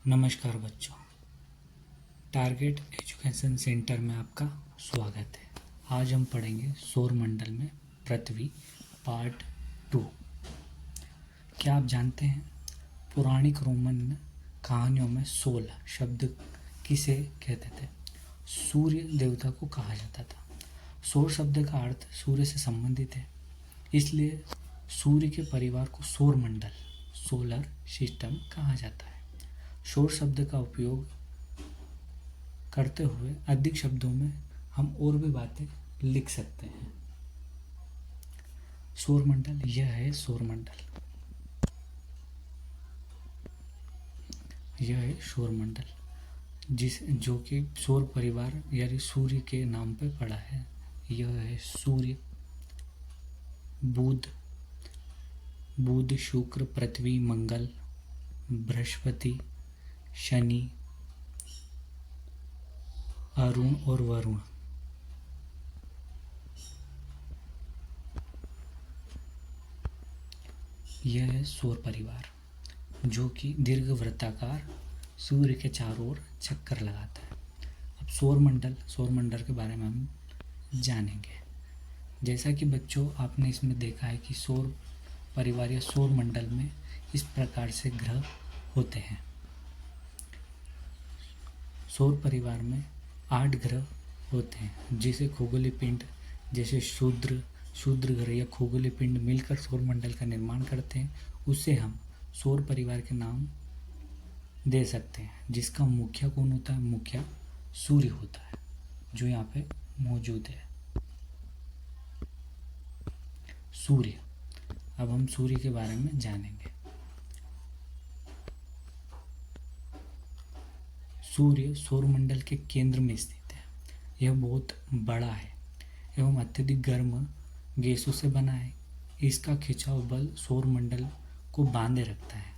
नमस्कार बच्चों, target education centre में आपका स्वागत है। आज हम पढ़ेंगे सौरमंडल में पृथ्वी पार्ट 2। क्या आप जानते हैं पौराणिक रोमन कहानियों में सोल शब्द किसे कहते थे? सूर्य देवता को कहा जाता था। सौर शब्द का अर्थ सूर्य से संबंधित है, इसलिए सूर्य के परिवार को सौरमंडल सोलर सिस्टम कहा जाता है। सौर शब्द का उपयोग करते हुए अधिक शब्दों में हम और भी बातें लिख सकते हैं। सौरमंडल, यह है सौरमंडल, यह है सौरमंडल जो कि सौर परिवार यानी सूर्य के नाम पे पड़ा है। यह है सूर्य, बुध, शुक्र, पृथ्वी, मंगल, बृहस्पति, शनि, अरुण और वरुण। यह है सौर परिवार जो कि दीर्घवृत्ताकार सूर्य के चारों ओर चक्कर लगाता है। अब सौरमंडल के बारे में हम जानेंगे। जैसा कि बच्चों आपने इसमें देखा है कि सौर परिवार या सौरमंडल में इस प्रकार से ग्रह होते हैं। सौर परिवार में 8 ग्रह होते हैं, जिसे खगोलीय पिंड जैसे क्षुद्र ग्रह या खगोलीय पिंड मिलकर सौरमंडल का निर्माण करते हैं। उसे हम सौर परिवार के नाम दे सकते हैं, जिसका मुखिया कौन होता है? मुखिया सूर्य होता है, जो यहाँ पे मौजूद है। सूर्य, अब हम सूर्य के बारे में जानेंगे। सूर्य सौरमंडल के केंद्र में स्थित है। यह बहुत बड़ा है एवं अत्यधिक गर्म गैसों से बना है। इसका खिंचाव बल सौरमंडल को बांधे रखता है।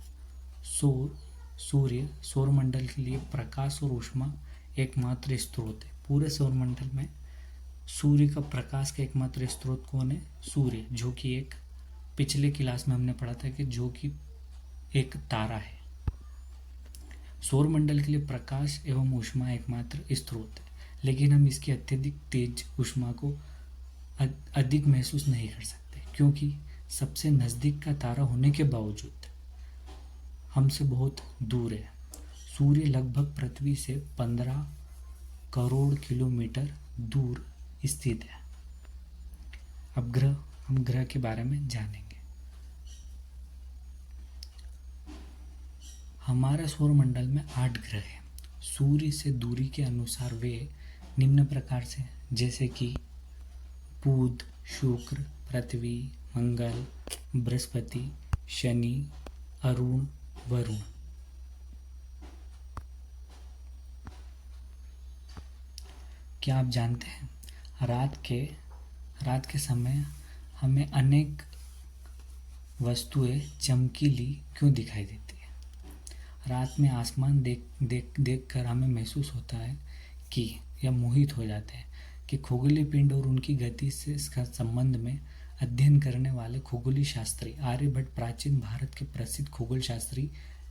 सूर्य सौरमंडल के लिए प्रकाश और ऊष्मा एकमात्र स्रोत है। पूरे सौरमंडल में सूर्य का प्रकाश का एकमात्र स्रोत कौन है? सूर्य, जो कि एक पिछले क्लास में हमने पढ़ा था कि जो कि एक तारा है। सौरमंडल के लिए प्रकाश एवं ऊष्मा एकमात्र स्रोत है, लेकिन हम इसकी अत्यधिक तेज ऊष्मा को अधिक महसूस नहीं कर सकते, क्योंकि सबसे नज़दीक का तारा होने के बावजूद हमसे बहुत दूर है। सूर्य लगभग पृथ्वी से 15 करोड़ किलोमीटर दूर स्थित है। अब हम ग्रह के बारे में जानेंगे। हमारे सौरमंडल में 8 ग्रह हैं। सूर्य से दूरी के अनुसार वे निम्न प्रकार से, जैसे कि बुध, शुक्र, पृथ्वी, मंगल, बृहस्पति, शनि, अरुण, वरुण। क्या आप जानते हैं रात के समय हमें अनेक वस्तुएं चमकीली क्यों दिखाई देती है? रात में आसमान देख कर हमें महसूस होता है कि या मोहित हो जाते हैं कि खगोलीय पिंड और उनकी गति से इसका संबंध में अध्ययन करने वाले खगोलीय शास्त्री आर्यभट्ट प्राचीन भारत के प्रसिद्ध खगोल शास्त्री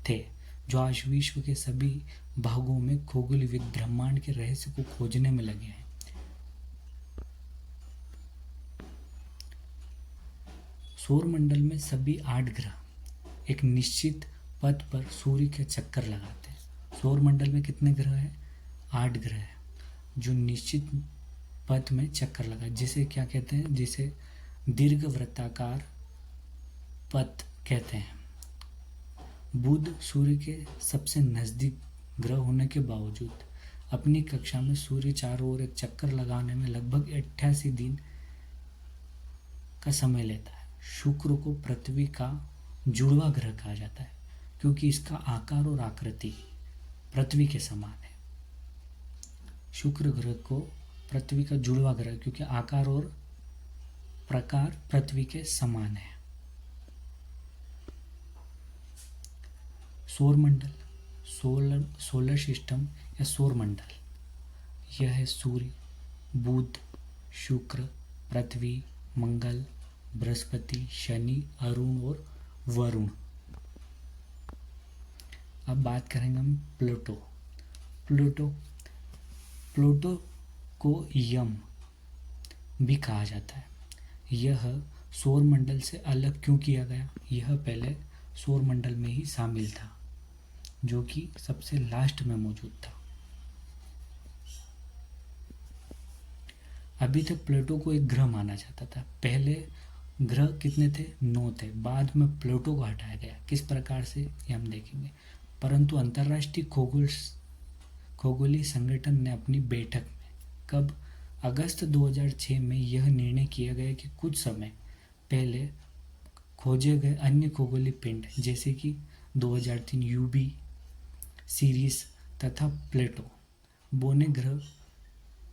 थे, जो आज विश्व के सभी भागों में खगोलीय ब्रह्मांड के रहस्य को खोजने में लगे हैं। सौरमंडल में सभी 8 ग्रह एक निश्चित पथ पर सूर्य के चक्कर लगाते हैं। सौरमंडल में कितने ग्रह हैं? 8 ग्रह हैं, जो निश्चित पथ में चक्कर लगा, जिसे क्या कहते हैं? जिसे दीर्घवृत्ताकार पथ कहते हैं। बुध सूर्य के सबसे नजदीक ग्रह होने के बावजूद अपनी कक्षा में सूर्य चारों ओर एक चक्कर लगाने में लगभग 88 दिन का समय लेता है। शुक्र को पृथ्वी का जुड़वा ग्रह कहा जाता है, क्योंकि इसका आकार और आकृति पृथ्वी के समान है। शुक्र ग्रह को पृथ्वी का जुड़वा ग्रह, क्योंकि आकार और प्रकार पृथ्वी के समान है। सौरमंडल, सोलर सिस्टम या सौरमंडल, यह है सूर्य, बुध, शुक्र, पृथ्वी, मंगल, बृहस्पति, शनि, अरुण और वरुण। अब बात करेंगे हम प्लूटो। प्लूटो प्लूटो को यम भी कहा जाता है। यह सौर मंडल से अलग क्यों किया गया? यह पहले सौर मंडल में ही शामिल था, जो कि सबसे लास्ट में मौजूद था। अभी तक प्लूटो को एक ग्रह माना जाता था। पहले ग्रह कितने थे? 9 थे। बाद में प्लूटो को हटाया गया। किस प्रकार से, ये हम देखेंगे। परंतु अंतर्राष्ट्रीय खगोलीय संगठन ने अपनी बैठक में कब, अगस्त 2006 में यह निर्णय किया गया कि कुछ समय पहले खोजे गए अन्य खगोलीय पिंड जैसे कि 2003 यूबी सीरीज तथा प्लूटो बोने ग्रह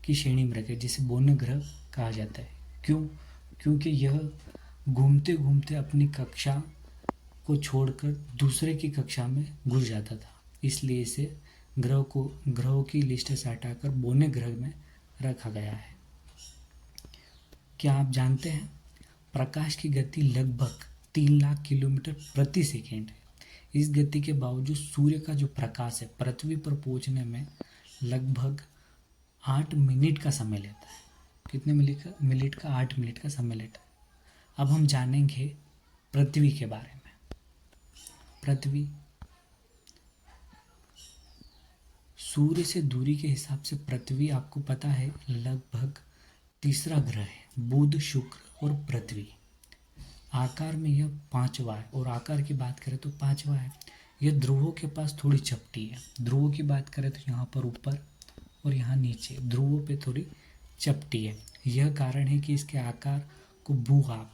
की श्रेणी में रखे, जिसे बोने ग्रह कहा जाता है। क्यों? क्योंकि यह घूमते घूमते अपनी कक्षा को छोड़कर दूसरे की कक्षा में घुस जाता था, इसलिए इसे ग्रहों की लिस्ट से हटाकर बोने ग्रह में रखा गया है। क्या आप जानते हैं प्रकाश की गति लगभग 3 लाख किलोमीटर प्रति सेकेंड है। इस गति के बावजूद सूर्य का जो प्रकाश है पृथ्वी पर पहुंचने में लगभग 8 मिनट का समय लेता है। कितने मिनट का? 8 मिनट का समय लेता है। अब हम जानेंगे पृथ्वी के बारे में। पृथ्वी सूर्य से दूरी के हिसाब से पृथ्वी आपको पता है लगभग तीसरा ग्रह है। बुध, शुक्र और पृथ्वी। आकार में यह 5वां है, और आकार की बात करें तो 5वां है। यह ध्रुवों के पास थोड़ी चपटी है। ध्रुवों की बात करें तो यहाँ पर ऊपर और यहाँ नीचे ध्रुवों पे थोड़ी चपटी है। यह कारण है कि इसके आकार को भूआप,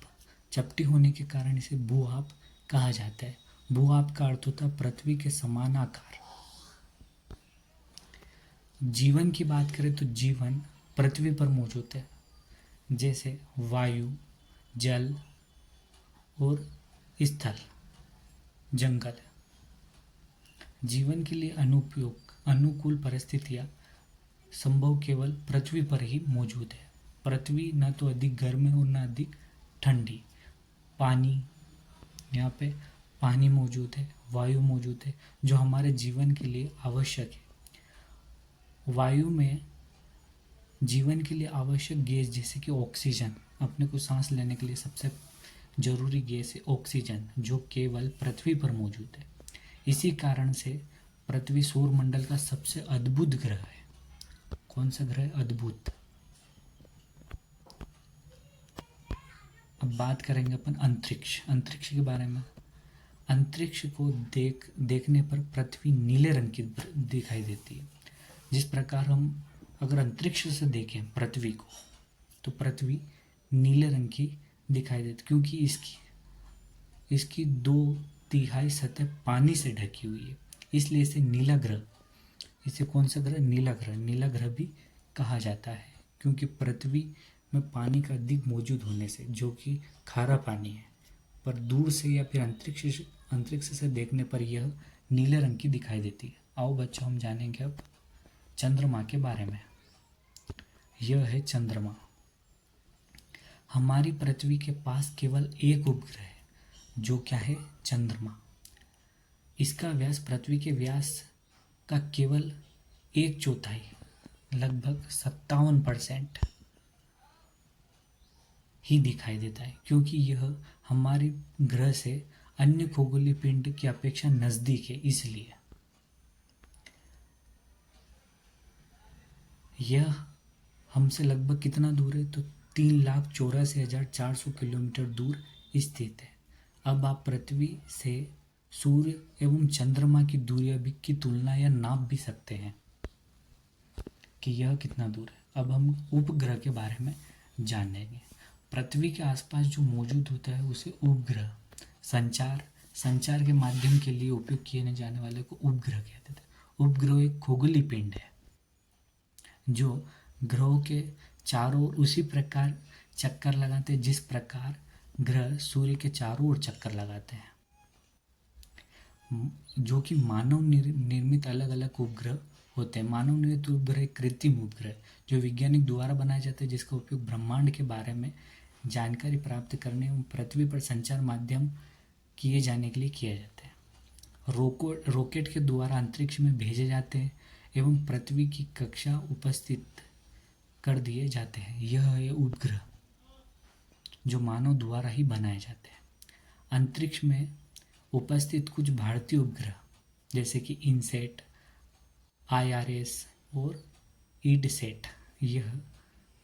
चपटी होने के कारण इसे भूआप कहा जाता है। भूआप का अर्थ होता है पृथ्वी के समान आकार। जीवन की बात करें तो जीवन पृथ्वी पर मौजूद है, जैसे वायु, जल और स्थल, जंगल। जीवन के लिए अनुकूल परिस्थितियां संभव केवल पृथ्वी पर ही मौजूद है। पृथ्वी न तो अधिक गर्म है और न अधिक ठंडी। पानी, यहाँ पे पानी मौजूद है, वायु मौजूद है, जो हमारे जीवन के लिए आवश्यक है। वायु में जीवन के लिए आवश्यक गैस जैसे कि ऑक्सीजन, अपने को सांस लेने के लिए सबसे जरूरी गैस है ऑक्सीजन, जो केवल पृथ्वी पर मौजूद है। इसी कारण से पृथ्वी सौर मंडल का सबसे अद्भुत ग्रह है। कौन सा ग्रह है? अद्भुत। अब बात करेंगे अपन अंतरिक्ष के बारे में। अंतरिक्ष को देखने पर पृथ्वी नीले रंग की दिखाई देती है। जिस प्रकार हम अगर अंतरिक्ष से देखें पृथ्वी को, तो पृथ्वी नीले रंग की दिखाई देती, क्योंकि इसकी 2/3 सतह पानी से ढकी हुई है, इसलिए इसे नीला ग्रह, इसे कौन सा ग्रह? नीला ग्रह भी कहा जाता है, क्योंकि पृथ्वी में पानी का अधिक मौजूद होने से, जो कि खारा पानी है, पर दूर से या फिर अंतरिक्ष से देखने पर यह नीले रंग की दिखाई देती है। आओ बच्चों, हम जानेंगे अब चंद्रमा के बारे में। यह है चंद्रमा। हमारी पृथ्वी के पास केवल एक उपग्रह है, जो क्या है? चंद्रमा। इसका व्यास पृथ्वी के व्यास का केवल 1/4, लगभग 57% ही दिखाई देता है, क्योंकि यह हमारे ग्रह से अन्य खगोलीय पिंड की अपेक्षा नजदीक है। इसलिए यह हमसे लगभग कितना दूर है? तो 3,84,400 किलोमीटर दूर स्थित है। अब आप पृथ्वी से सूर्य एवं चंद्रमा की दूरी की तुलना या नाप भी सकते हैं कि यह कितना दूर है। अब हम उपग्रह के बारे में जानेंगे। पृथ्वी के आसपास जो मौजूद होता है उसे उपग्रह, संचार के माध्यम के लिए उपयोग किए जाने वाले को उपग्रह कहते थे। उपग्रह एक खगोलीय पिंड है जो ग्रहों के चारों ओर उसी प्रकार चक्कर लगाते हैं जिस प्रकार ग्रह सूर्य के चारों ओर चक्कर लगाते हैं। जो कि मानव निर्मित अलग अलग उपग्रह होते हैं। मानव निर्मित उपग्रह एक कृत्रिम उपग्रह जो वैज्ञानिक द्वारा बनाए जाते हैं, जिसका उपयोग ब्रह्मांड के बारे में जानकारी प्राप्त करने एवं पृथ्वी पर संचार माध्यम किए जाने के लिए किया जाता है। रॉकेट के द्वारा अंतरिक्ष में भेजे जाते हैं एवं पृथ्वी की कक्षा उपस्थित कर दिए जाते हैं। यह है उपग्रह जो मानव द्वारा ही बनाए जाते हैं। अंतरिक्ष में उपस्थित कुछ भारतीय उपग्रह जैसे कि इनसेट, IRS और ईडसेट, यह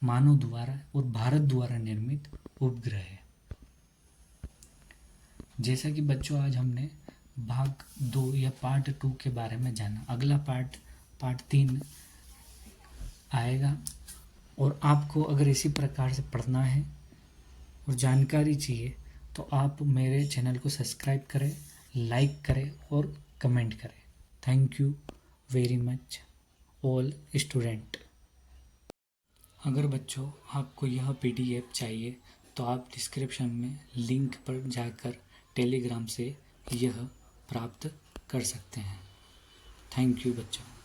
मानव द्वारा और भारत द्वारा निर्मित उपग्रह है। जैसा कि बच्चों आज हमने भाग 2 या पार्ट 2 के बारे में जाना। अगला पार्ट 3 आएगा। और आपको अगर इसी प्रकार से पढ़ना है और जानकारी चाहिए तो आप मेरे चैनल को सब्सक्राइब करें, लाइक करें और कमेंट करें। Thank you very much all student. अगर बच्चों आपको यह PDF चाहिए तो आप डिस्क्रिप्शन में लिंक पर जाकर टेलीग्राम से यह प्राप्त कर सकते हैं। थैंक यू बच्चों।